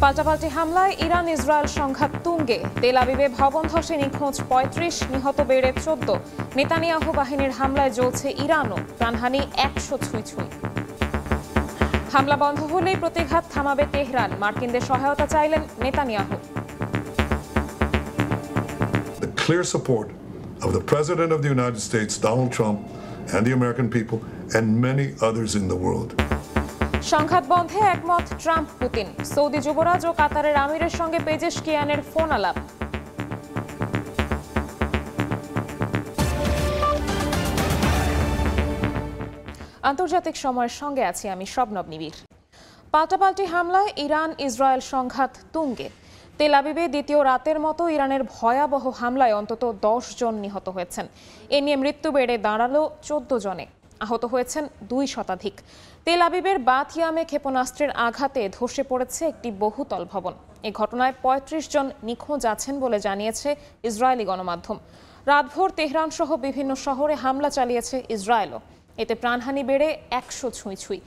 পাল্টাপাল্টি হামলায় Iran Israel সংঘাত তুঙ্গে। তেল আবিবে ভবন ধসে নিখোঁজ ৩৫, নিহত বেড়ে ১৪। নেতানিয়াহু বাহিনীর হামলায় জ্বলছে ইরানও, প্রাণহানি ১০০ ছুঁই। হামলা বন্ধ হলেই প্রতিঘাত থামাবে তেহরান, মার্কিনদের সহায়তা চাইলেন Netanyahu. The clear support of the President of the United States, Donald Trump, and the American people, and many others in the world. সংঘাত বন্ধে একমত ট্রাম্প পুতিন। সৌদি যুবরাজ ও কাতারের আমিরের সঙ্গে পেজেশকিয়ানের ফোন আলাপ। আন্তর্জাতিক সময়ের সঙ্গে আছি আমি শবনব নিবিড়। পাল্টাপাল্টি হামলায় ইরান ইসরায়েল সংঘাত তুঙ্গে। তেল আবিবে দ্বিতীয় রাতের মতো ইরানের ভয়াবহ হামলায় অন্তত ১০ জন নিহত হয়েছেন। এ নিয়ে মৃত্যু বেড়ে দাঁড়ালো ১৪ জনে, আহত হয়েছেন ২ শতাধিক। তেল আবিবের বাথিয়ামে ক্ষেপণাস্ত্রের আঘাতে ধসে পড়েছে একটি বহুতল ভবন। এ ঘটনায় ৩৫ জন নিখোঁজ আছেন বলে জানিয়েছে ইসরায়েলি গণমাধ্যম। রাতভর তেহরান সহ বিভিন্ন শহরে হামলা চালিয়েছে ইসরায়েলও। এতে প্রাণহানি বেড়ে ১০০ ছুঁই।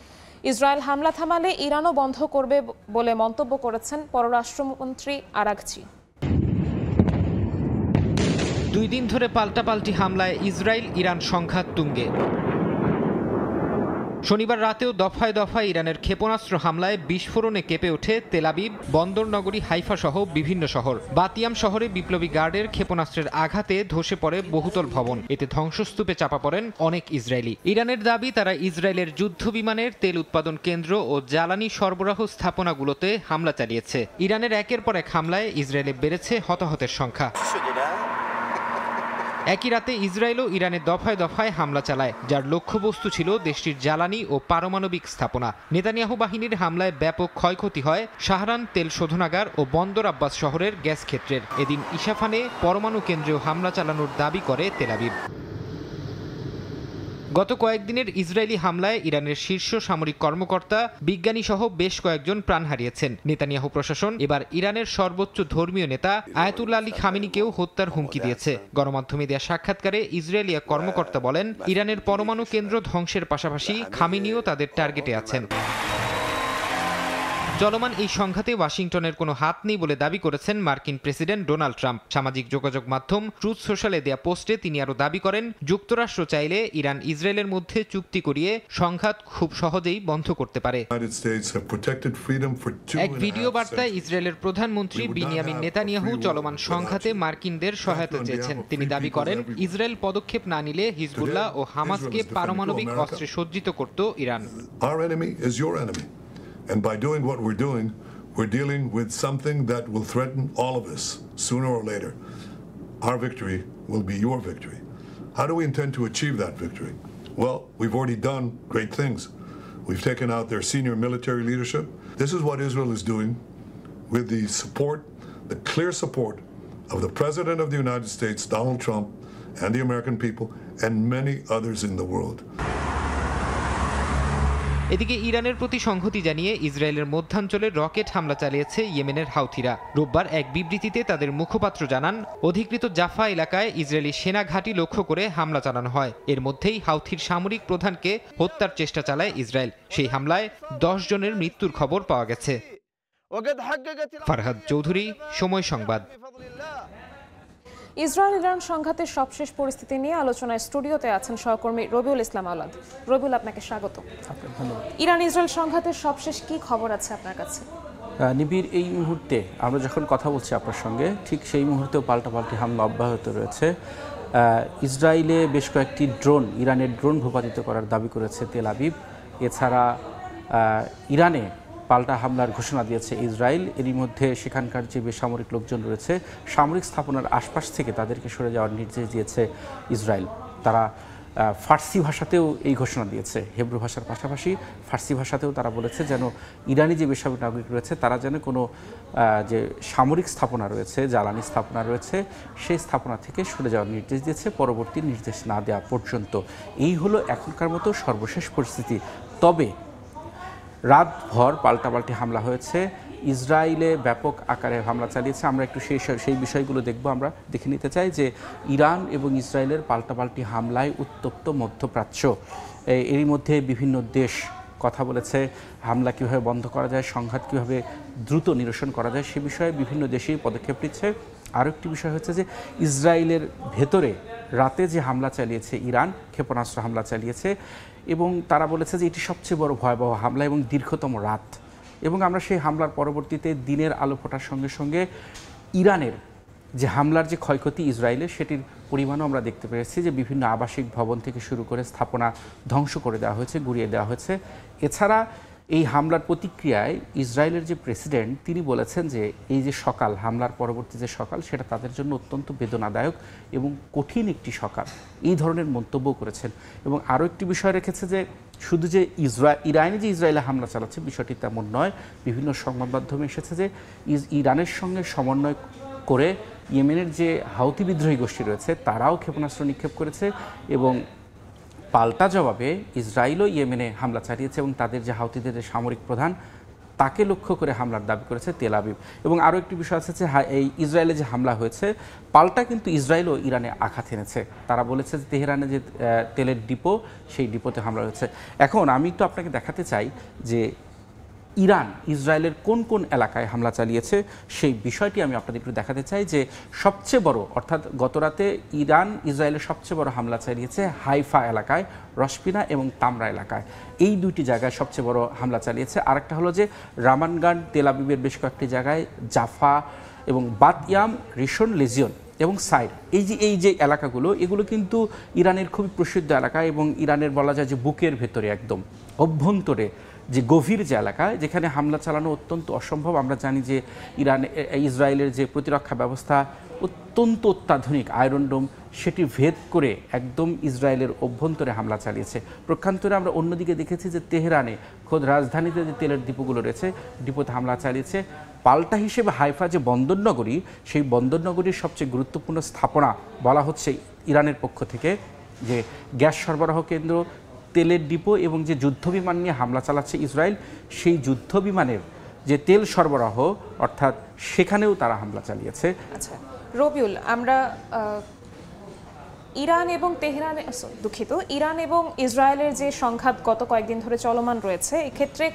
ইসরায়েল হামলা থামালে ইরানও বন্ধ করবে বলে মন্তব্য করেছেন পররাষ্ট্রমন্ত্রী আরাঘচি। ২ দিন ধরে পাল্টাপাল্টি হামলায় ইসরায়েল ইরান সংঘাত তুঙ্গে। শনিবার রাতেও দফায় দফায় ইরানের ক্ষেপণাস্ত্র হামলায় বিস্ফোরণে কেঁপে ওঠে তেল আবিব, বন্দর নগরী হাইফা সহ বিভিন্ন শহর। বাতিয়াম শহরে বিপ্লবী গার্ডের ক্ষেপণাস্ত্রের আঘাতে ধসে পড়ে বহুতল ভবন। এতে ধ্বংসস্তূপে চাপা পড়েন অনেক ইসরায়েলি। ইরানের দাবি, তারা ইসরায়েলের যুদ্ধ বিমানের তেল উৎপাদন কেন্দ্র ও জ্বালানি সরবরাহ স্থাপনাগুলোতে হামলা চালিয়েছে। ইরানের একের পর এক হামলায় ইসরায়েলে বেড়েছে হতাহতের সংখ্যা। একই রাতে ইসরায়েলও ইরানে দফায় দফায় হামলা চালায়, যার লক্ষ্যবস্তু ছিল দেশটির জ্বালানি ও পারমাণবিক স্থাপনা। নেতানিয়াহু বাহিনীর হামলায় ব্যাপক ক্ষয়ক্ষতি হয় শাহরান তেল শোধনাগার ও বন্দর আব্বাস শহরের গ্যাস ক্ষেত্রের। এদিন ইসাফানে পরমাণু কেন্দ্রেও হামলা চালানোর দাবি করে তেল আবিব। গত কয়েকদিনের ইসরায়েলি হামলায় ইরানের শীর্ষ সামরিক কর্মকর্তা, বিজ্ঞানী সহ বেশ কয়েকজন প্রাণ হারিয়েছেন। নেতানিয়াহু প্রশাসন এবার ইরানের সর্বোচ্চ ধর্মীয় নেতা আয়াতুল্লাহ আলী খামেনিকেও হত্যার হুমকি দিয়েছে। গণমাধ্যমে দেয়া সাক্ষাৎকারে ইসরায়েলি এক কর্মকর্তা বলেন, ইরানের পরমাণু কেন্দ্র ধ্বংসের পাশাপাশি খামেনিও তাদের টার্গেটে আছেন। চলমান এই সংঘাতে ওয়াশিংটনের কোনো হাত নেই বলে দাবি করেছেন মার্কিন প্রেসিডেন্ট ডোনাল্ড ট্রাম্প। সামাজিক যোগাযোগ মাধ্যম ট্রুথ সোশ্যালে দেয়া পোস্টে তিনি আরও দাবি করেন, যুক্তরাষ্ট্র চাইলে ইরান ইসরায়েলের মধ্যে চুক্তি করিয়ে সংঘাত খুব সহজেই বন্ধ করতে পারে। এক ভিডিও বার্তায় ইসরায়েলের প্রধানমন্ত্রী বিনিয়ামিন নেতানিয়াহু চলমান সংঘাতে মার্কিনদের সহায়তা চেয়েছেন। তিনি দাবি করেন, ইসরায়েল পদক্ষেপ না নিলে হিজবুল্লাহ ও হামাসকে পারমাণবিক অস্ত্রে সজ্জিত করত Iran. And by doing what we're doing, we're dealing with something that will threaten all of us sooner or later. Our victory will be your victory. How do we intend to achieve that victory? Well, we've already done great things. We've taken out their senior military leadership. This is what Israel is doing with the support, the clear support of the President of the United States, Donald Trump, and the American people, and many others in the world. এদিকে ইরানের প্রতি সংহতি জানিয়ে ইসরায়েলের মধ্যাঞ্চলে rocket হামলা চালিয়েছে ইয়েমেনের হাউথিরা। রোববার এক বিবৃতিতে তাদের মুখপাত্র জানান, অধিকৃত জাফা এলাকায় ইসরায়েলি সেনা ঘাঁটি লক্ষ্য করে হামলা চালানো হয়। এর মধ্যেই হাউথির সামরিক প্রধানকে হত্যার চেষ্টা চালায় ইসরায়েল। সেই হামলায় ১০ জনের মৃত্যুর খবর পাওয়া গেছে। ফারহাদ চৌধুরী, সময় সংবাদ। ইসরায়েল ইরান সংঘাতের সবশেষ পরিস্থিতি নিয়ে আলোচনায় স্টুডিওতে আছেন সহকর্মী রবিউল ইসলাম আওলাদ। রবিউল, আপনাকে স্বাগত। ইরান ইসরায়েল সংঘাতের সবশেষ কি খবর আছে আপনার কাছে? নিবিড়, এই মুহূর্তে আমরা যখন কথা বলছি আপনার সঙ্গে, ঠিক সেই মুহূর্তেও পাল্টাপাল্টি হামলা অব্যাহত রয়েছে। ইসরায়েলে বেশ কয়েকটি ড্রোন, ইরানের ড্রোন ভূপাতিত করার দাবি করেছে তেল আবিব। এছাড়া ইরানে পাল্টা হামলার ঘোষণা দিয়েছে ইসরায়েল। এরই মধ্যে সেখানকার যে বেসামরিক লোকজন রয়েছে, সামরিক স্থাপনার আশপাশ থেকে তাদেরকে সরে যাওয়ার নির্দেশ দিয়েছে ইসরায়েল। তারা ফার্সি ভাষাতেও এই ঘোষণা দিয়েছে। হেব্রু ভাষার পাশাপাশি ফার্সি ভাষাতেও তারা বলেছে যেন ইরানি যে বেসামরিক নাগরিক রয়েছে তারা যেন কোনো যে সামরিক স্থাপনা রয়েছে, জ্বালানি স্থাপনা রয়েছে, সেই স্থাপনা থেকে সরে যাওয়ার নির্দেশ দিয়েছে পরবর্তী নির্দেশ না দেওয়া পর্যন্ত। এই হলো এখনকার মতো সর্বশেষ পরিস্থিতি। তবে রাতভর পাল্টাপাল্টি হামলা হয়েছে। ইসরায়েলে ব্যাপক আকারে হামলা চালিয়েছে। আমরা একটু সেই বিষয়গুলো দেখব। আমরা দেখে নিতে চাই যে ইরান এবং ইসরায়েলের পাল্টাপাল্টি হামলায় উত্তপ্ত মধ্যপ্রাচ্য। এরই মধ্যে বিভিন্ন দেশ কথা বলেছে, হামলা কীভাবে বন্ধ করা যায়, সংঘাত কীভাবে দ্রুত নিরসন করা যায় সে বিষয়ে বিভিন্ন দেশেই পদক্ষেপ নিচ্ছে। আরও একটি বিষয় হচ্ছে যে ইসরায়েলের ভেতরে রাতে যে হামলা চালিয়েছে ইরান, ক্ষেপণাস্ত্র হামলা চালিয়েছে, এবং তারা বলেছে যে এটি সবচেয়ে বড় ভয়াবহ হামলা এবং দীর্ঘতম রাত। এবং আমরা সেই হামলার পরবর্তীতে দিনের আলো ফোটার সঙ্গে সঙ্গে ইরানের যে হামলার যে ক্ষয়ক্ষতি ইসরায়েলের সেটির পরিমাণও আমরা দেখতে পেয়েছি, যে বিভিন্ন আবাসিক ভবন থেকে শুরু করে স্থাপনা ধ্বংস করে দেওয়া হয়েছে, গুঁড়িয়ে দেওয়া হয়েছে। এছাড়া এই হামলার প্রতিক্রিয়ায় ইসরায়েলের যে প্রেসিডেন্ট তিনি বলেছেন যে এই যে সকাল, হামলার পরবর্তী যে সকাল, সেটা তাদের জন্য অত্যন্ত বেদনাদায়ক এবং কঠিন একটি সকাল, এই ধরনের মন্তব্য করেছেন। এবং আরও একটি বিষয় রেখেছে যে শুধু যে ইরানে যে ইসরায়েলে হামলা চালাচ্ছে বিষয়টি তেমন নয়, বিভিন্ন সংবাদ মাধ্যমে এসেছে যে ইরানের সঙ্গে সমন্বয় করে ইয়েমেনের যে হাউথি বিদ্রোহী গোষ্ঠী রয়েছে তারাও ক্ষেপণাস্ত্র নিক্ষেপ করেছে এবং পাল্টা জবাবে ইসরায়েলও ইয়েমেনে হামলা চালিয়েছে এবং তাদের যে হাউথিদের যে সামরিক প্রধান তাকে লক্ষ্য করে হামলার দাবি করেছে তেল আবিব। এবং আরও একটি বিষয় আছে যে এই ইসরায়েলে যে হামলা হয়েছে পাল্টা কিন্তু ইসরায়েলও ইরানে আঘাত এনেছে। তারা বলেছে যে তেহরানে যে তেলের ডিপো, সেই ডিপোতে হামলা হয়েছে। এখন আমি তো আপনাকে দেখাতে চাই যে ইরান ইসরায়েলের কোন কোন এলাকায় হামলা চালিয়েছে সেই বিষয়টি আমি আপনাদের একটু দেখাতে চাই। যে সবচেয়ে বড়, অর্থাৎ গতরাতে ইরান ইসরায়েলের সবচেয়ে বড় হামলা চালিয়েছে হাইফা এলাকায়, রশপিনা এবং তামরা এলাকায়। এই দুইটি জায়গায় সবচেয়ে বড় হামলা চালিয়েছে। আরেকটা হলো যে রামানগান, তেল আবিবের বেশ কয়েকটি জায়গায়, জাফা এবং বাতইয়াম, রিশন লেজিয়ন এবং সাইড, এই যে এলাকাগুলো, এগুলো কিন্তু ইরানের খুবই প্রসিদ্ধ এলাকা এবং ইরানের বলা যায় যে বুকের ভেতরে একদম অভ্যন্তরে যে গভীর যে এলাকায় যেখানে হামলা চালানো অত্যন্ত অসম্ভব। আমরা জানি যে ইসরায়েলের যে প্রতিরক্ষা ব্যবস্থা অত্যন্ত অত্যাধুনিক আয়রন ডোম, সেটি ভেদ করে একদম ইসরায়েলের অভ্যন্তরে হামলা চালিয়েছে। প্রক্ষান্তরে আমরা অন্যদিকে দেখেছি যে তেহরানে খোদ রাজধানীতে যে তেলের ডিপোগুলো রয়েছে, ডিপোতে হামলা চালিয়েছে। পাল্টা হিসেবে হাইফা যে বন্দরনগরী, সেই বন্দরনগরীর সবচেয়ে গুরুত্বপূর্ণ স্থাপনা বলা হচ্ছে ইরানের পক্ষ থেকে, যে গ্যাস সরবরাহ কেন্দ্র, তেলের ডিপো এবং যে যুদ্ধবিমান নিয়ে হামলা চালাচ্ছে ইসরায়েল, সেই যুদ্ধবিমানের যে তেল সরবরাহ অর্থাৎ সেখানেও তারা হামলা চালিয়েছে। আচ্ছা রবিউল, আমরা ইরান এবং ইরান এবং ইসরায়েলের যে সংঘাত গত কয়েকদিন ধরে চলমান রয়েছে, এক্ষেত্রে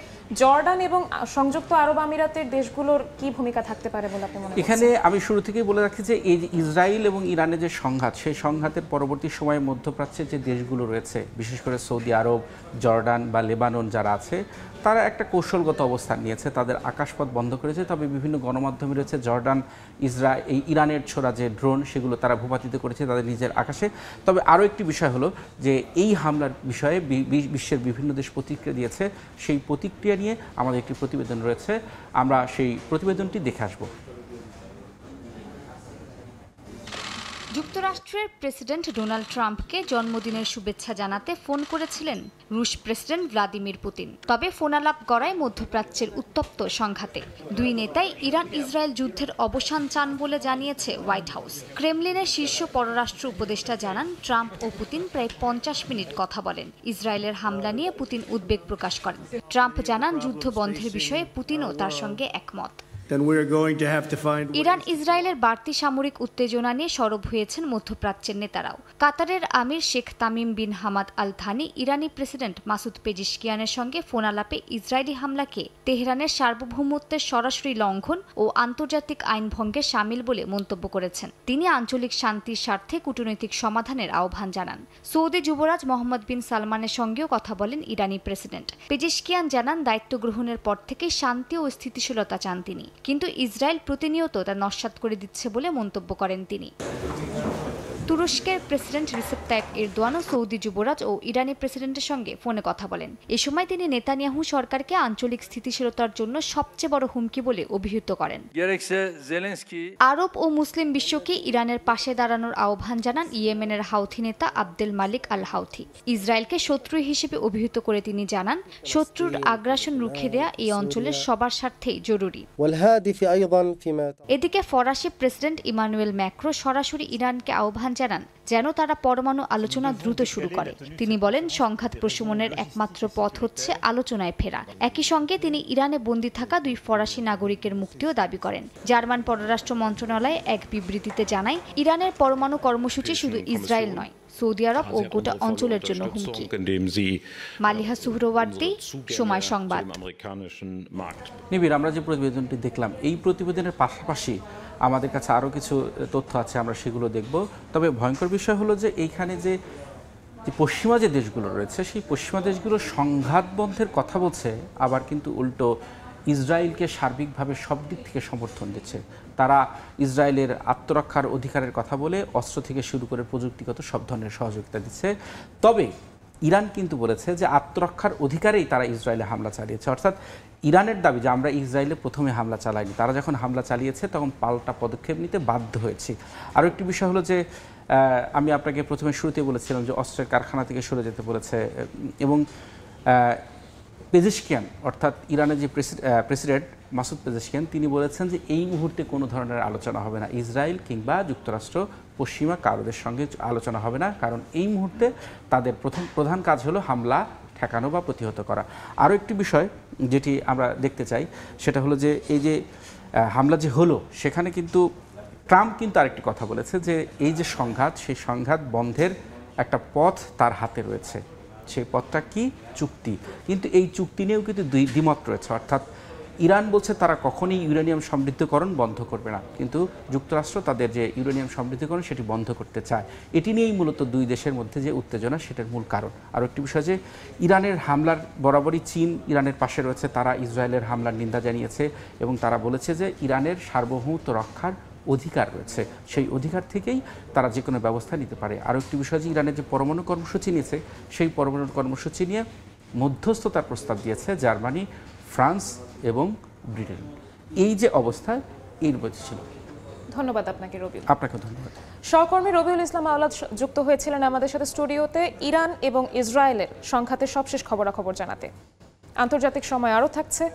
জর্ডান এবং সংযুক্ত আরব আমিরাতের দেশগুলোর কি ভূমিকা থাকতে পারে বলে আপনি মনে করেন? এখানে আমি শুরু থেকেই বলে রাখি যে এই ইসরায়েল এবং ইরানের যে সংঘাত, সেই সংঘাতের পরবর্তী সময়ে মধ্যপ্রাচ্যের যে দেশগুলো রয়েছে, বিশেষ করে সৌদি আরব, জর্ডান বা লেবানন যারা আছে, তারা একটা কৌশলগত অবস্থান নিয়েছে, তাদের আকাশপথ বন্ধ করেছে। তবে বিভিন্ন গণমাধ্যমে রয়েছে জর্ডান এই ইরানের ছোড়া যে ড্রোন, সেগুলো তারা ভূপাতিত করেছে তাদের নিজের আকাশে। তবে আরও একটি বিষয় হলো যে এই হামলার বিষয়ে বিশ্বের বিভিন্ন দেশ প্রতিক্রিয়া দিয়েছে। সেই প্রতিক্রিয়া নিয়ে আমাদের একটি প্রতিবেদন রয়েছে, আমরা সেই প্রতিবেদনটি দেখে আসব। যুক্তরাষ্ট্রের প্রেসিডেন্ট ডোনাল্ড ট্রাম্পকে জন্মদিনের শুভেচ্ছা জানাতে ফোন করেছিলেন রুশ প্রেসিডেন্ট ভ্লাদিমির পুতিন। তবে ফোনালাপ গড়ায় মধ্যপ্রাচ্যের উত্তপ্ত সংঘাতে। দুই নেতাই ইরান ইসরায়েল যুদ্ধের অবসান চান বলে জানিয়েছে হোয়াইট হাউস। ক্রেমলিনের শীর্ষ পররাষ্ট্র উপদেষ্টা জানান, ট্রাম্প ও পুতিন প্রায় 50 মিনিট কথা বলেন। ইসরায়েলের হামলা নিয়ে পুতিন উদ্বেগ প্রকাশ করেন। ট্রাম্প জানান, যুদ্ধ বন্ধের বিষয়ে পুতিনও তার সঙ্গে একমত। ইরান ইসরায়েলের বাড়তি সামরিক উত্তেজনা নিয়ে সরব হয়েছেন মধ্যপ্রাচ্যের নেতারাও। কাতারের আমির Sheikh Tamim bin Hamad Al Thani ইরানি প্রেসিডেন্ট মাসুদ পেজিশকিয়ানের সঙ্গে ফোনালাপে ইসরায়েলি হামলাকে তেহরানের সার্বভৌমত্বের সরাসরি লঙ্ঘন ও আন্তর্জাতিক আইন ভঙ্গের শামিল বলে মন্তব্য করেছেন। তিনি আঞ্চলিক শান্তির স্বার্থে কূটনৈতিক সমাধানের আহ্বান জানান। সৌদি যুবরাজ মোহাম্মদ বিন সালমানের সঙ্গেও কথা বলেন ইরানি প্রেসিডেন্ট। পেজিশকিয়ান জানান, দায়িত্ব গ্রহণের পর থেকে শান্তি ও স্থিতিশীলতা চান তিনি, কিন্তু ইসরায়েল প্রতিনিয়ত তা নস্যাৎ করে দিচ্ছে বলে মন্তব্য করেন তিনি। তুরস্কের প্রেসিডেন্ট রিসেপ তাইপ এরদোয়ানও সৌদি যুবরাজ ও ইরানি প্রেসিডেন্টের সঙ্গে ফোনে কথা বলেন। এ সময় তিনি নেতানিয়াহু সরকারকে আঞ্চলিক স্থিতিশীলতার জন্য সবচেয়ে বড় হুমকি বলে অভিহিত করেন। আরব ও মুসলিম বিশ্বকে ইরানের পাশে দাঁড়ানোর আহ্বান জানান ইয়েমেনের হাউথি নেতা আবদেল মালিক আল হাউথি। ইসরায়েলকে শত্রু হিসেবে অভিহিত করে তিনি জানান, শত্রুর আগ্রাসন রুখে দেয়া এই অঞ্চলের সবার স্বার্থেই জরুরি। এদিকে ফরাসি প্রেসিডেন্ট ইমানুয়েল ম্যাক্রো সরাসরি ইরানকে আহ্বান জানান যেন তারা পরমাণু আলোচনা দ্রুত শুরু করে। তিনি বলেন, সংঘাত প্রশমনের একমাত্র পথ হচ্ছে আলোচনায় ফেরা। একই সঙ্গে তিনি ইরানে বন্দী থাকা 2 ফরাসি নাগরিকের মুক্তিও দাবি করেন। জার্মান পররাষ্ট্র মন্ত্রণালয় এক বিবৃতিতে জানায়, ইরানের পরমাণু কর্মসূচি শুধু ইসরায়েল নয়, সৌদি আরব ও গোটা অঞ্চলের জন্য হুমকি। মালিহা সুহরওয়ার্দী, সময় সংবাদ। নিবিড়, আমরা যে প্রতিবেদনটি দেখলাম, এই প্রতিবেদনের পাশাপাশি আমাদের কাছে আরও কিছু তথ্য আছে, আমরা সেগুলো দেখব। তবে ভয়ঙ্কর বিষয় হলো যে এইখানে যে পশ্চিমা যে দেশগুলো রয়েছে, সেই পশ্চিমা দেশগুলো সংঘাত বন্ধের কথা বলছে, আবার কিন্তু উল্টো ইসরায়েলকে সার্বিকভাবে সব দিক থেকে সমর্থন দিচ্ছে। তারা ইসরায়েলের আত্মরক্ষার অধিকারের কথা বলে অস্ত্র থেকে শুরু করে প্রযুক্তিগত সব ধরনের সহযোগিতা দিচ্ছে। তবে ইরান কিন্তু বলেছে যে আত্মরক্ষার অধিকারেই তারা ইসরায়েলে হামলা চালিয়েছে। অর্থাৎ ইরানের দাবি যে আমরা ইসরায়েলে প্রথমে হামলা চালাইনি, তারা যখন হামলা চালিয়েছে তখন পাল্টা পদক্ষেপ নিতে বাধ্য হয়েছি। আরও একটি বিষয় হলো যে আমি আপনাকে প্রথমে শুরুতে বলেছিলাম যে অস্ত্রের কারখানা থেকে সরে যেতে বলেছে, এবং পেজেশকিয়ান অর্থাৎ ইরানের যে প্রেসিডেন্ট মাসুদ পেজেশকিয়ান, তিনি বলেছেন যে এই মুহূর্তে কোনো ধরনের আলোচনা হবে না, ইসরায়েল কিংবা যুক্তরাষ্ট্র পশ্চিমা কারোদের সঙ্গে আলোচনা হবে না, কারণ এই মুহূর্তে তাদের প্রধান কাজ হলো হামলা ঠেকানো বা প্রতিহত করা। আরও একটি বিষয় যেটি আমরা দেখতে চাই সেটা হলো যে এই যে হামলা যে হলো, সেখানে কিন্তু ট্রাম্প কিন্তু আরেকটি কথা বলেছে যে এই যে সংঘাত, সেই সংঘাত বন্ধের একটা পথ তার হাতে রয়েছে। সেই পথটা কি? চুক্তি। কিন্তু এই চুক্তি নিয়েও কিন্তু দ্বিমত রয়েছে। অর্থাৎ ইরান বলছে তারা কখনোই ইউরেনিয়াম সমৃদ্ধকরণ বন্ধ করবে না, কিন্তু যুক্তরাষ্ট্র তাদের যে ইউরেনিয়াম সমৃদ্ধকরণ সেটি বন্ধ করতে চায়। এটি নিয়েই মূলত দুই দেশের মধ্যে যে উত্তেজনা, সেটার মূল কারণ। আর একটি বিষয় যে ইরানের হামলার বরাবরই চীন ইরানের পাশে রয়েছে, তারা ইসরায়েলের হামলার নিন্দা জানিয়েছে এবং তারা বলেছে যে ইরানের সার্বভৌমত্ব রক্ষার অধিকার রয়েছে, সেই অধিকার থেকেই তারা যে কোনো ব্যবস্থা নিতে পারে। আরও একটি বিষয় যে ইরানের যে পরমাণু কর্মসূচি নিয়েছে, সেই পরমাণু কর্মসূচি নিয়ে মধ্যস্থতার প্রস্তাব দিয়েছে জার্মানি, ফ্রান্স এবং ব্রিটেন। এই যে অবস্থা, এর মধ্যে ছিল। ধন্যবাদ আপনাকে রবিউল। আপনাকে ধন্যবাদ। সহকর্মী রবিউল ইসলাম আওলাদ যুক্ত হয়েছিলেন আমাদের সাথে স্টুডিওতে ইরান এবং ইসরায়েলের সংঘাতের সবশেষ খবরাখবর জানাতে। আন্তর্জাতিক সময় আরও থাকছে।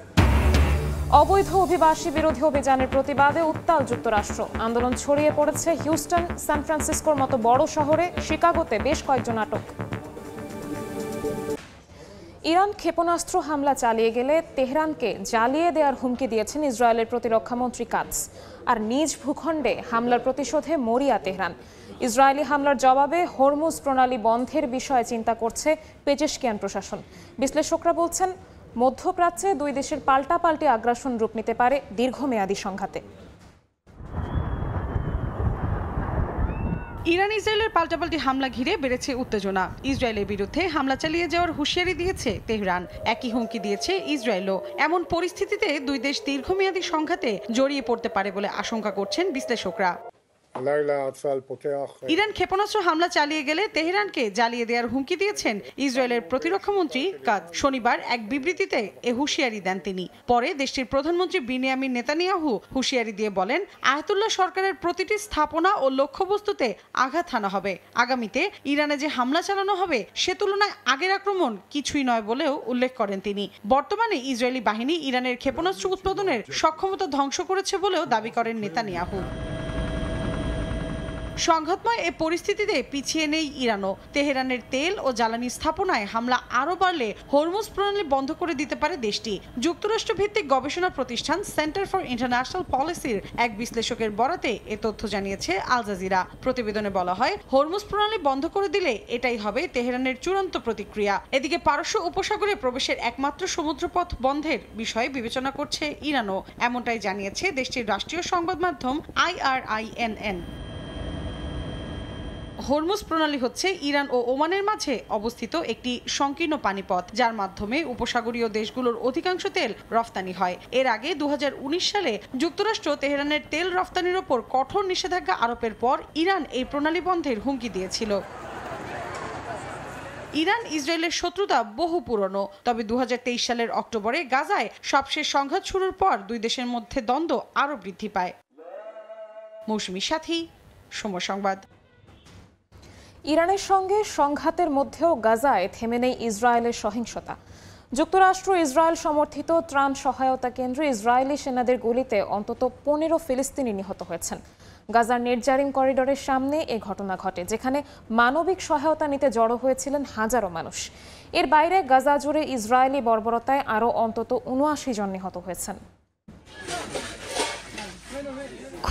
অবৈধ অভিবাসী বিরোধী অভিযানের প্রতিবাদে উত্তাল যুক্তরাষ্ট্র। আন্দোলন ছড়িয়ে পড়েছে হিউস্টন, সান ফ্রান্সিসকোর মতো বড় শহরে। শিকাগোতে বেশ কয়েকজন আটক। ইরান ক্ষেপণাস্ত্র হামলা চালিয়ে গেলে তেহরানকে জ্বালিয়ে দেওয়ার হুমকি দিয়েছেন ইসরায়েলের প্রতিরক্ষামন্ত্রী কাটস। আর নিজ ভূখণ্ডে হামলার প্রতিশোধে মরিয়া তেহরান। ইসরায়েলি হামলার জবাবে হরমুজ প্রণালী বন্ধের বিষয়ে চিন্তা করছে পেজেশকিয়ান প্রশাসন। বিশ্লেষকরা বলছেন মধ্যপ্রাচ্যে দুই দেশের পাল্টাপাল্টি আগ্রাসন রূপ নিতে পারে দীর্ঘমেয়াদী সংঘাতে। ইরান ইসরায়েলের পাল্টাপাল্টি হামলা ঘিরে বেড়েছে উত্তেজনা। ইসরায়েলের বিরুদ্ধে হামলা চালিয়ে যাওয়ার হুঁশিয়ারি দিয়েছে তেহরান, একই হুমকি দিয়েছে ইসরায়েলও। এমন পরিস্থিতিতে দুই দেশ দীর্ঘমেয়াদী সংঘাতে জড়িয়ে পড়তে পারে বলে আশঙ্কা করছেন বিশ্লেষকরা। ইরান ক্ষেপণাস্ত্র হামলা চালিয়ে গেলে তেহরানকে জ্বালিয়ে দেওয়ার হুমকি দিয়েছেন ইসরায়েলের প্রতিরক্ষামন্ত্রী কাটস। শনিবার এক বিবৃতিতে এ হুঁশিয়ারি দেন তিনি। পরে দেশটির প্রধানমন্ত্রী বিনিয়ামিন নেতানিয়াহু হুঁশিয়ারি দিয়ে বলেন, আয়াতুল্লাহ সরকারের প্রতিটি স্থাপনা ও লক্ষ্যবস্তুতে আঘাত হানা হবে। আগামীতে ইরানে যে হামলা চালানো হবে সে তুলনায় আগের আক্রমণ কিছুই নয় বলেও উল্লেখ করেন তিনি। বর্তমানে ইসরায়েলি বাহিনী ইরানের ক্ষেপণাস্ত্র উৎপাদনের সক্ষমতা ধ্বংস করেছে বলেও দাবি করেন নেতানিয়াহু। সংঘাতময় এ পরিস্থিতিতে পিছিয়ে নেই ইরানও। তেহরানের তেল ও জ্বালানি স্থাপনায় হামলা আরও বাড়লে হরমুজ প্রণালী বন্ধ করে দিতে পারে দেশটি। যুক্তরাষ্ট্র ভিত্তিক গবেষণা প্রতিষ্ঠান সেন্টার ফর ইন্টারন্যাশনাল পলিসির এক বিশ্লেষকের বরাতে এ তথ্য জানিয়েছে আল জাজিরা। প্রতিবেদনে বলা হয়, হরমুজ প্রণালী বন্ধ করে দিলে এটাই হবে তেহরানের চূড়ান্ত প্রতিক্রিয়া। এদিকে পারস্য উপসাগরে প্রবেশের একমাত্র সমুদ্রপথ বন্ধের বিষয়ে বিবেচনা করছে ইরানও, এমনটাই জানিয়েছে দেশটির রাষ্ট্রীয় সংবাদ মাধ্যম IRINN। হরমুজ প্রণালী হচ্ছে ইরান ও ওমানের মাঝে অবস্থিত একটি সংকীর্ণ পানিপথ, যার মাধ্যমে উপসাগরীয় দেশগুলোর অধিকাংশ তেল রফতানি হয়। এর আগে 2019 সালে যুক্তরাষ্ট্র তেহরানের তেল রফতানির ওপর কঠোর নিষেধাজ্ঞা আরোপের পর ইরান এই প্রণালী বন্ধের হুমকি দিয়েছিল। ইরান ইসরায়েলের শত্রুতা বহু পুরনো, তবে 2023 সালের অক্টোবরে গাজায় সবশেষ সংঘাত শুরুর পর দুই দেশের মধ্যে দ্বন্দ্ব আরও বৃদ্ধি পায়। মৌসুমীর সাথী, সময় সংবাদ। ইরানের সঙ্গে সংঘাতের মধ্যেও গাজায় থেমে নেই ইসরায়েলের সহিংসতা। যুক্তরাষ্ট্র ইসরায়েল সমর্থিত ত্রাণ সহায়তা কেন্দ্রে ইসরায়েলি সেনাদের গুলিতে অন্তত 15 ফিলিস্তিনি নিহত হয়েছেন। গাজার নেটজারিং করিডোরের সামনে এ ঘটনা ঘটে, যেখানে মানবিক সহায়তা নিতে জড়ো হয়েছিলেন হাজারো মানুষ। এর বাইরে গাজা জুড়ে ইসরায়েলি বর্বরতায় আরও অন্তত 79 জন নিহত হয়েছেন।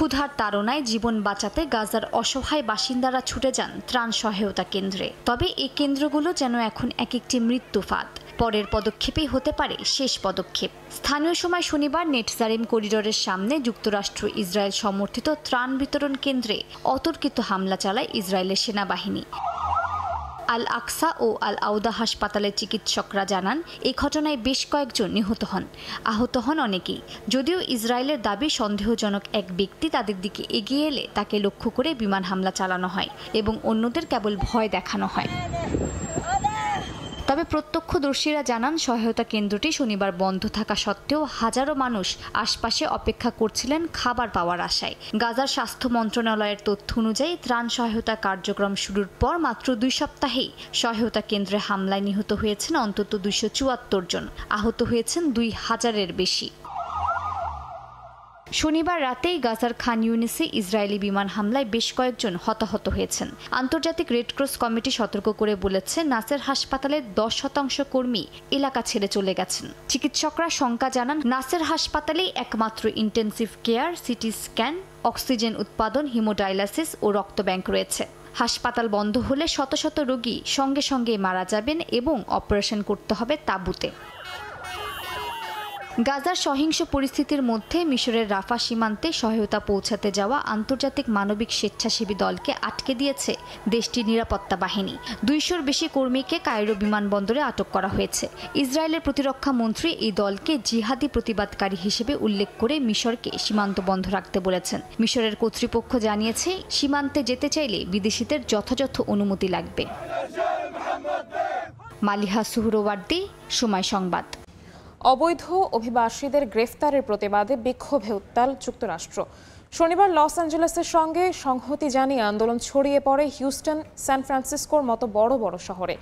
ক্ষুধার তাড়নায় জীবন বাঁচাতে গাজার অসহায় বাসিন্দারা ছুটে যান ত্রাণ সহায়তা কেন্দ্রে। তবে এই কেন্দ্রগুলো যেন এখন এক একটি মৃত্যু ফাঁদ। পরের পদক্ষেপেই হতে পারে শেষ পদক্ষেপ। স্থানীয় সময় শনিবার নেটজারিম করিডোরের সামনে যুক্তরাষ্ট্র ইসরায়েল সমর্থিত ত্রাণ বিতরণ কেন্দ্রে অতর্কিত হামলা চালায় ইসরায়েলের সেনাবাহিনী। আল আকসা ও আল আউদা হাসপাতালের চিকিৎসকরা জানান, এই ঘটনায় বেশ কয়েকজন নিহত হন, আহত হন অনেকেই। যদিও ইসরায়েলের দাবি সন্দেহজনক এক ব্যক্তি তাদের দিকে এগিয়ে এলে তাকে লক্ষ্য করে বিমান হামলা চালানো হয় এবং অন্যদের কেবল ভয় দেখানো হয়। তবে প্রত্যক্ষদর্শীরা জানান, সহায়তা কেন্দ্রটি শনিবার বন্ধ থাকা সত্ত্বেও হাজারো মানুষ আশপাশে অপেক্ষা করছিলেন খাবার পাওয়ার আশায়। গাজার স্বাস্থ্য মন্ত্রণালয়ের তথ্য অনুযায়ী ত্রাণ সহায়তা কার্যক্রম শুরুর পর মাত্র 2 সপ্তাহেই সহায়তা কেন্দ্রে হামলায় নিহত হয়েছেন অন্তত 274 জন, আহত হয়েছেন 2000-এর বেশি। শনিবার রাতেই গাজার খান ইউনিসে ইসরায়েলি বিমান হামলায় বেশ কয়েকজন হতাহত হয়েছেন। আন্তর্জাতিক রেডক্রস কমিটি সতর্ক করে বলেছে, নাসের হাসপাতালের 10% কর্মী এলাকা ছেড়ে চলে গেছেন। চিকিৎসকরা শঙ্কা জানান, নাসের হাসপাতালেই একমাত্র intensive care, CT scan, oxygen উৎপাদন, হিমোডায়ালাইসিস ও রক্ত ব্যাংক রয়েছে। হাসপাতাল বন্ধ হলে শত শত রোগী সঙ্গে সঙ্গে মারা যাবেন এবং অপারেশন করতে হবে তাঁবুতে। গাজার সহিংস পরিস্থিতির মধ্যে মিশরের রাফা সীমান্তে সহায়তা পৌঁছাতে যাওয়া আন্তর্জাতিক মানবিক স্বেচ্ছাসেবী দলকে আটকে দিয়েছে দেশটির নিরাপত্তা বাহিনী। 200-র বেশি কর্মীকে কায়রো বিমানবন্দরে আটক করা হয়েছে। ইসরায়েলের প্রতিরক্ষা মন্ত্রী এই দলকে জিহাদি প্রতিবাদকারী হিসেবে উল্লেখ করে মিশরকে সীমান্ত বন্ধ রাখতে বলেছেন। মিশরের কর্তৃপক্ষ জানিয়েছে, সীমান্তে যেতে চাইলে বিদেশিদের যথাযথ অনুমতি লাগবে। মালিহা সুহরওয়ার্দী, সময় সংবাদ। অবৈধ অভিবাসীদের গ্রেফতারের প্রতিবাদে বিক্ষোভে উত্তাল যুক্তরাষ্ট্র। শনিবার লস অ্যাঞ্জেলেসের সঙ্গে সংহতি জানিয়ে আন্দোলন ছড়িয়ে পড়ে হিউস্টন, সান ফ্রান্সিসকোর মতো বড় বড় শহরে।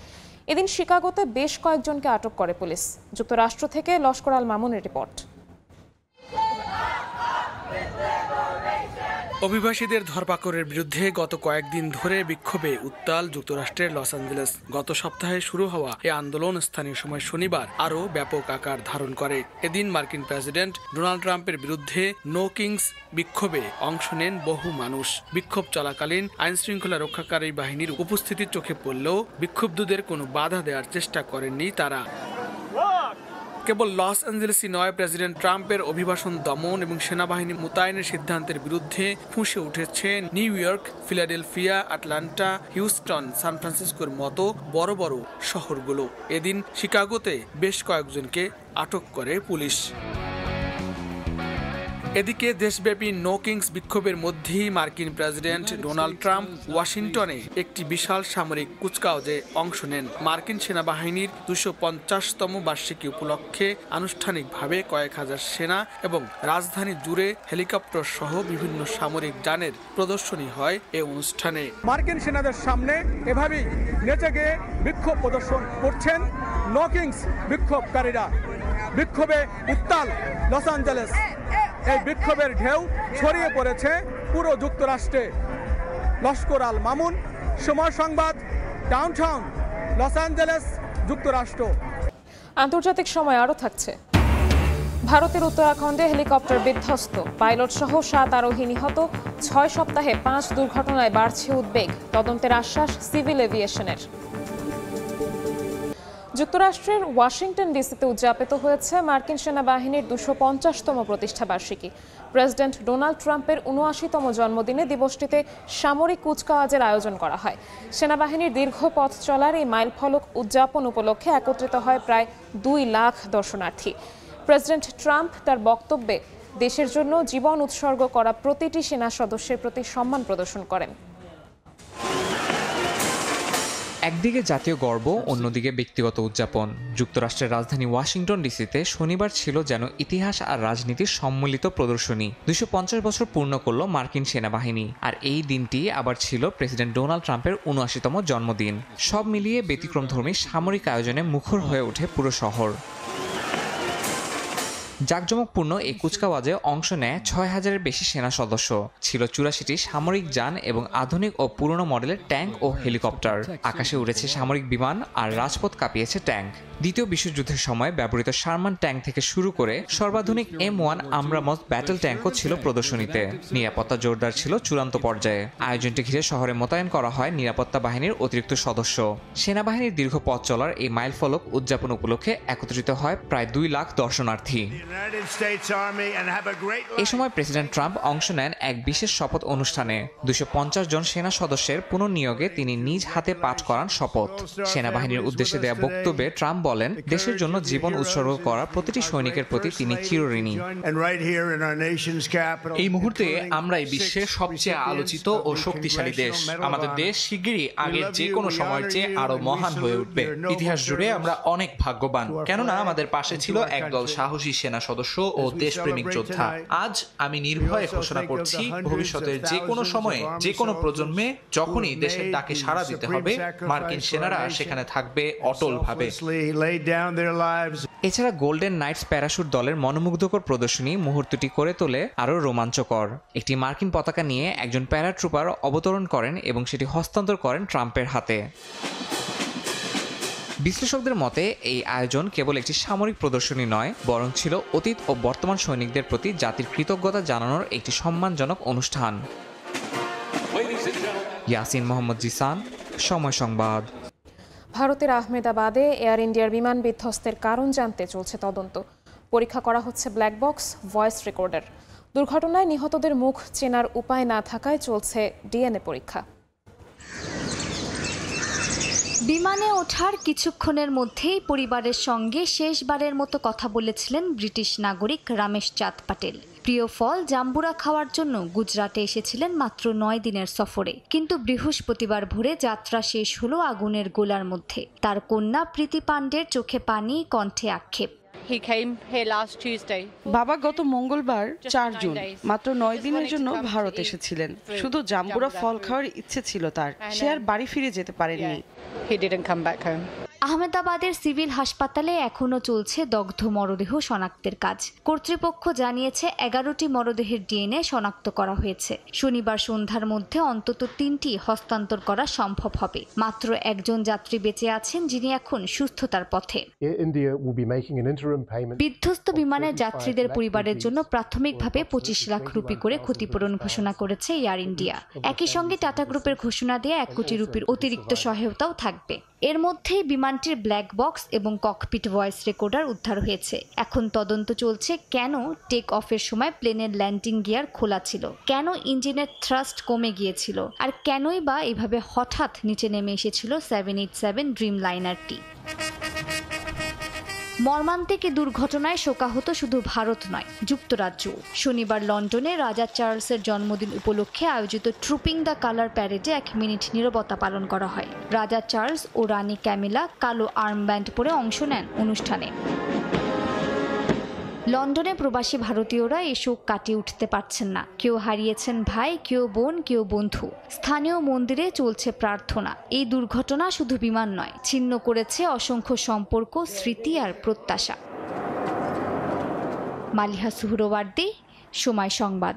এদিন শিকাগোতে বেশ কয়েকজনকে আটক করে পুলিশ। যুক্তরাষ্ট্র থেকে লস্কর আল মামুনের রিপোর্ট। অভিবাসীদের ধরপাকড়ের বিরুদ্ধে গত কয়েকদিন ধরে বিক্ষোভে উত্তাল যুক্তরাষ্ট্রের লস অ্যাঞ্জেলেস। গত সপ্তাহে শুরু হওয়া এই আন্দোলন স্থানীয় সময় শনিবার আরও ব্যাপক আকার ধারণ করে। এদিন মার্কিন প্রেসিডেন্ট ডোনাল্ড ট্রাম্পের বিরুদ্ধে নো কিংস বিক্ষোভে অংশ নেন বহু মানুষ। বিক্ষোভ চলাকালীন আইনশৃঙ্খলা রক্ষাকারী বাহিনীর উপস্থিতি চোখে পড়লেও বিক্ষুব্ধদের কোনো বাধা দেওয়ার চেষ্টা করেননি তারা। কেবল লস অ্যাঞ্জেলেসই নয়, প্রেসিডেন্ট ট্রাম্পের অভিবাসন দমন এবং সেনাবাহিনী মোতায়েনের সিদ্ধান্তের বিরুদ্ধে ফুঁসে উঠেছে New York, Philadelphia, Atlanta, Houston, San ফ্রান্সিসকোর মতো বড় বড় শহরগুলো। এদিন শিকাগোতে বেশ কয়েকজনকে আটক করে পুলিশ। এদিকে দেশব্যাপী নো কিংস বিক্ষোভের মধ্যেই মার্কিন প্রেসিডেন্ট ডোনাল্ড ট্রাম্প ওয়াশিংটনে একটি বিশাল সামরিক কুচকাওয়াজে অংশ নেন। মার্কিন সেনাবাহিনীর 250তম বার্ষিকী উপলক্ষে আনুষ্ঠানিকভাবে কয়েক হাজার সেনা এবং রাজধানী জুড়ে হেলিকপ্টার সহ বিভিন্ন সামরিক যানের প্রদর্শনী হয় এ অনুষ্ঠানে। মার্কিন সেনাদের সামনে এভাবেই নেচে গিয়ে বিক্ষোভ প্রদর্শন করছেন নো কিংস বিক্ষোভকারীরা। বিক্ষোভে উত্তাল লস অ্যাঞ্জেলেস। এই বিক্ষোভের ঢেউ ছড়িয়ে পড়েছে পুরো যুক্তরাষ্ট্রে। লস্কর আল মামুন, সময় সংবাদ, ডাউনটাউন লস অ্যাঞ্জেলেস, যুক্তরাষ্ট্র। আন্তর্জাতিক সময় আরও থাকছে। ভারতের উত্তরাখণ্ডে হেলিকপ্টার বিধ্বস্ত, পাইলট সহ 7 আরোহী নিহত। 6 সপ্তাহে 5 দুর্ঘটনায় বাড়ছে উদ্বেগ, তদন্তের আশ্বাস সিভিল এভিয়েশনের। যুক্তরাষ্ট্রের ওয়াশিংটন ডিসিতে উদযাপিত হয়েছে মার্কিন সেনাবাহিনীর 250তম প্রতিষ্ঠাবার্ষিকী। প্রেসিডেন্ট ডোনাল্ড ট্রাম্পের 79তম জন্মদিনে দিবসটিতে সামরিক কুচকাওয়াজের আয়োজন করা হয়। সেনাবাহিনীর দীর্ঘ পথ চলার এই মাইলফলক উদযাপন উপলক্ষে একত্রিত হয় প্রায় 2 লাখ দর্শনার্থী। প্রেসিডেন্ট ট্রাম্প তার বক্তব্যে দেশের জন্য জীবন উৎসর্গ করা প্রতিটি সেনা সদস্যের প্রতি সম্মান প্রদর্শন করেন। একদিকে জাতীয় গর্ব, অন্যদিকে ব্যক্তিগত উদযাপন। যুক্তরাষ্ট্রের রাজধানী ওয়াশিংটন ডিসিতে শনিবার ছিল যেন ইতিহাস আর রাজনীতির সম্মিলিত প্রদর্শনী। 250 বছর পূর্ণ করল মার্কিন সেনাবাহিনী, আর এই দিনটি আবার ছিল প্রেসিডেন্ট ডোনাল্ড ট্রাম্পের 79তম জন্মদিন। সব মিলিয়ে ব্যতিক্রমধর্মী সামরিক আয়োজনে মুখর হয়ে ওঠে পুরো শহর। জাঁকজমকপূর্ণ এই কুচকাওয়াজে অংশ নেয় 6000-এর বেশি সেনা সদস্য। ছিল 84টি সামরিক যান এবং আধুনিক ও পুরনো মডেলের ট্যাঙ্ক ও হেলিকপ্টার। আকাশে উড়েছে সামরিক বিমান আর রাজপথ কাঁপিয়েছে ট্যাঙ্ক। দ্বিতীয় বিশ্বযুদ্ধের সময় ব্যবহৃত শারমান ট্যাঙ্ক থেকে শুরু করে সর্বাধুনিক M1 আমরামস ব্যাটল ট্যাঙ্কও ছিল প্রদর্শনীতে। নিরাপত্তা জোরদার ছিল চূড়ান্ত পর্যায়ে। আয়োজনটি ঘিরে শহরে মোতায়েন করা হয় নিরাপত্তা বাহিনীর অতিরিক্ত সদস্য। সেনাবাহিনীর দীর্ঘ পথ চলার এই মাইলফলক উদযাপন উপলক্ষে একত্রিত হয় প্রায় 2 লাখ দর্শনার্থী। এ সময় প্রেসিডেন্ট ট্রাম্প অংশ নেন এক বিশেষ শপথ অনুষ্ঠানে। 250 জন সেনা সদস্যের পুনর্নিয়োগে তিনি নিজ হাতে পাঠ করান শপথ। সেনাবাহিনীর উদ্দেশ্যে দেয়া বক্তব্যে ট্রাম্প বলেন, দেশের জন্য জীবন উৎসর্গ করা প্রতিটি সৈনিকের প্রতি তিনি চিরঋণী। এই মুহূর্তে আমরা এই বিশ্বের সবচেয়ে আলোচিত ও শক্তিশালী দেশ। আমাদের দেশ শিগগিরই আগের যে কোনো সময়ের চেয়ে আরো মহান হয়ে উঠবে। ইতিহাস জুড়ে আমরা অনেক ভাগ্যবান, কেননা আমাদের পাশে ছিল একদল সাহসী সেনা সদস্য ও দেশপ্রেমিক যোদ্ধা। আজ আমি নির্ভয়ে ঘোষণা করছি, ভবিষ্যতের যে কোনো সময়ে, যে কোনো প্রজন্মে যখনই দেশের ডাকে সাড়া দিতে হবে, মার্কিন সেনারা সেখানে থাকবে অটলভাবে। এছাড়া গোল্ডেন নাইটস প্যারাশুট দলের মনোমুগ্ধকর প্রদর্শনী মুহূর্তটি করে তোলে আরও রোমাঞ্চকর। একটি মার্কিন পতাকা নিয়ে একজন প্যারাট্রুপার অবতরণ করেন এবং সেটি হস্তান্তর করেন ট্রাম্পের হাতে। বিশ্লেষকদের মতে এই আয়োজন কেবল একটি সামরিক প্রদর্শনী নয়, বরং ছিল অতীত ও বর্তমান সৈনিকদের প্রতি জাতির কৃতজ্ঞতা জানানোর একটি সম্মানজনক অনুষ্ঠান। ইয়াসিন মোহাম্মদ জিসান, সময় সংবাদ। ভারতের আহমেদাবাদে এয়ার ইন্ডিয়ার বিমান বিধ্বস্তের কারণ জানতে চলছে তদন্ত। পরীক্ষা করা হচ্ছে ব্ল্যাক বক্স ভয়েস রেকর্ডার। দুর্ঘটনায় নিহতদের মুখ চেনার উপায় না থাকায় চলছে ডিএনএ পরীক্ষা। বিমানে ওঠার কিছুক্ষণের মধ্যেই পরিবারের সঙ্গে শেষবারের মতো কথা বলেছিলেন ব্রিটিশ নাগরিক রমেশ চাঁদ পাটেল। প্রিয় ফল জাম্বুরা খাওয়ার জন্য গুজরাটে এসেছিলেন মাত্র 9 দিনের সফরে, কিন্তু বৃহস্পতিবার ভোরে যাত্রা শেষ হলো আগুনের গোলার মধ্যে। তার কন্যা প্রীতি পাণ্ডের চোখে পানি, কণ্ঠে আক্ষেপ। বাবা গত মঙ্গলবার 4 জুন মাত্র 9 দিনের জন্য ভারত এসেছিলেন। শুধু জাম্বুরা ফল খাওয়ার ইচ্ছে ছিল তার, সে আর বাড়ি ফিরে যেতে পারেননি। আহমেদাবাদের সিভিল হাসপাতালে এখনও চলছে দগ্ধ মরদেহ শনাক্তের কাজ। কর্তৃপক্ষ জানিয়েছে 11টি মরদেহের ডিএনএ শনাক্ত করা হয়েছে। শনিবার সন্ধ্যার মধ্যে অন্তত 3টি হস্তান্তর করা সম্ভব হবে। মাত্র একজন যাত্রী বেঁচে আছেন, যিনি এখন সুস্থতার পথে। বিধ্বস্ত বিমানের যাত্রীদের পরিবারের জন্য প্রাথমিকভাবে 25 লাখ রুপি করে ক্ষতিপূরণ ঘোষণা করেছে এয়ার ইন্ডিয়া। একই সঙ্গে টাটা গ্রুপের ঘোষণা দেয়া 1 কোটি রুপির অতিরিক্ত সহায়তাও থাকবে। এর মধ্যেই বিমানটির ব্ল্যাক বক্স এবং ককপিট ভয়েস রেকর্ডার উদ্ধার হয়েছে। এখন তদন্ত চলছে কেন টেক অফের সময় প্লেনের ল্যান্ডিং গিয়ার খোলা ছিল, কেন ইঞ্জিনের থ্রাস্ট কমে গিয়েছিল, আর কেনই বা এভাবে হঠাৎ নিচে নেমে এসেছিল 787 ড্রিম লাইনারটি। মর্মান্তিক দুর্ঘটনায় শোকাহত শুধু ভারত নয়, যুক্তরাজ্য। শনিবার লন্ডনে রাজা চার্লসের জন্মদিন উপলক্ষে আয়োজিত ট্রুপিং দ্য কালার প্যারেডে 1 মিনিট নীরবতা পালন করা হয়। রাজা চার্লস ও রানী ক্যামিলা কালো আর্মব্যান্ড পরে অংশ নেন অনুষ্ঠানে। লন্ডনে প্রবাসী ভারতীয়রা এই শোক কাটিয়ে উঠতে পারছেন না। কেউ হারিয়েছেন ভাই, কেউ বোন, কেউ বন্ধু। স্থানীয় মন্দিরে চলছে প্রার্থনা। এই দুর্ঘটনা শুধু বিমান নয়, ছিন্ন করেছে অসংখ্য সম্পর্ক, স্মৃতি আর প্রত্যাশা। মালিহা সুহরওয়ার্দী, সময় সংবাদ।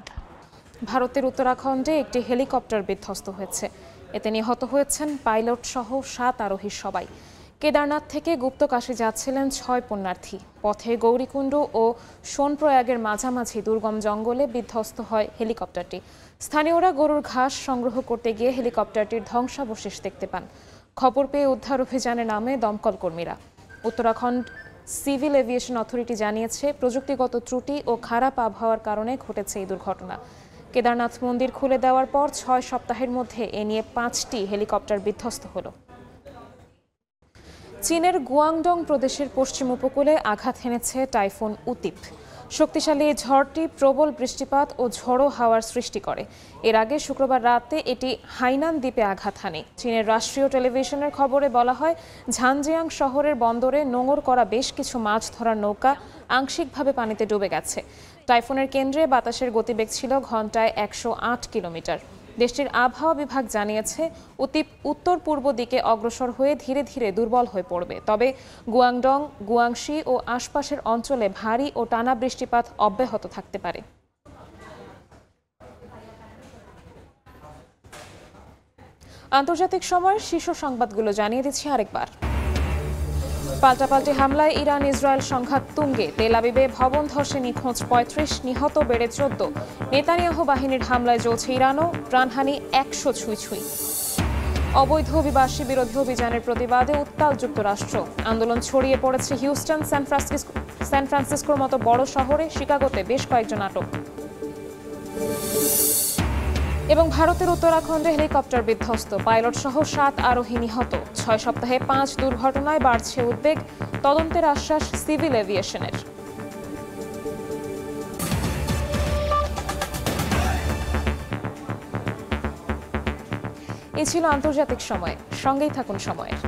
ভারতের উত্তরাখণ্ডে একটি হেলিকপ্টার বিধ্বস্ত হয়েছে। এতে নিহত হয়েছেন পাইলট সহ 7 আরোহীর সবাই। কেদারনাথ থেকে গুপ্তকাশী যাচ্ছিলেন 6 পুণ্যার্থী। পথে গৌরীকুণ্ড ও সোনপ্রয়াগের মাঝামাঝি দুর্গম জঙ্গলে বিধ্বস্ত হয় হেলিকপ্টারটি। স্থানীয়রা গরুর ঘাস সংগ্রহ করতে গিয়ে হেলিকপ্টারটির ধ্বংসাবশেষ দেখতে পান। খবর পেয়ে উদ্ধার অভিযানে নামে দমকল কর্মীরা। উত্তরাখণ্ড সিভিল এভিয়েশন অথরিটি জানিয়েছে, প্রযুক্তিগত ত্রুটি ও খারাপ আবহাওয়ার কারণে ঘটেছে এই দুর্ঘটনা। কেদারনাথ মন্দির খুলে দেওয়ার পর 6 সপ্তাহের মধ্যে এ নিয়ে 5টি হেলিকপ্টার বিধ্বস্ত হলো। চীনের গুয়াংডং প্রদেশের পশ্চিম উপকূলে আঘাত হেনেছে টাইফুন উতিপ। শক্তিশালী ঝড়টি প্রবল বৃষ্টিপাত ও ঝোড়ো হাওয়ার সৃষ্টি করে। এর আগে শুক্রবার রাতে এটি হাইনান দ্বীপে আঘাত হানে। চীনের রাষ্ট্রীয় টেলিভিশনের খবরে বলা হয়, ঝানজিয়াং শহরের বন্দরে নোঙর করা বেশ কিছু মাছ ধরার নৌকা আংশিকভাবে পানিতে ডুবে গেছে। টাইফুনের কেন্দ্রে বাতাসের গতিবেগ ছিল ঘন্টায় 108 কিলোমিটার। দেশটির আবহাওয়া বিভাগ জানিয়েছে, উতিপ উত্তর পূর্ব দিকে অগ্রসর হয়ে ধীরে ধীরে দুর্বল হয়ে পড়বে। তবে গুয়াংডং, গুয়াংশি ও আশপাশের অঞ্চলে ভারী ও টানা বৃষ্টিপাত অব্যাহত থাকতে পারে। আন্তর্জাতিক সময়ের শীর্ষ সংবাদগুলো জানিয়ে দিচ্ছি আরেকবার। পাল্টাপাল্টি হামলায় ইরান ইসরায়েল সংঘাত তুঙ্গে। তেল আবিবে ভবন ধসে নিখোঁজ ৩৫, নিহত বেড়ে ১৪। নেতানিয়াহু বাহিনীর হামলায় জ্বলছে ইরানও, প্রাণহানি ১০০ ছুঁই। অবৈধ অভিবাসী বিরোধী অভিযানের প্রতিবাদে উত্তাল যুক্তরাষ্ট্র। আন্দোলন ছড়িয়ে পড়েছে হিউস্টন, সান ফ্রান্সিসকোর মতো বড় শহরে। শিকাগোতে বেশ কয়েকজন আটক। এবং ভারতের উত্তরাখণ্ডে হেলিকপ্টার বিধ্বস্ত, পাইলট সহ ৭ আরোহী নিহত। ৬ সপ্তাহে ৫ দুর্ঘটনায় বাড়ছে উদ্বেগ, তদন্তের আশ্বাস সিভিল এভিয়েশনের। এই ছিল আন্তর্জাতিক সময়। সঙ্গেই থাকুন সময়ের।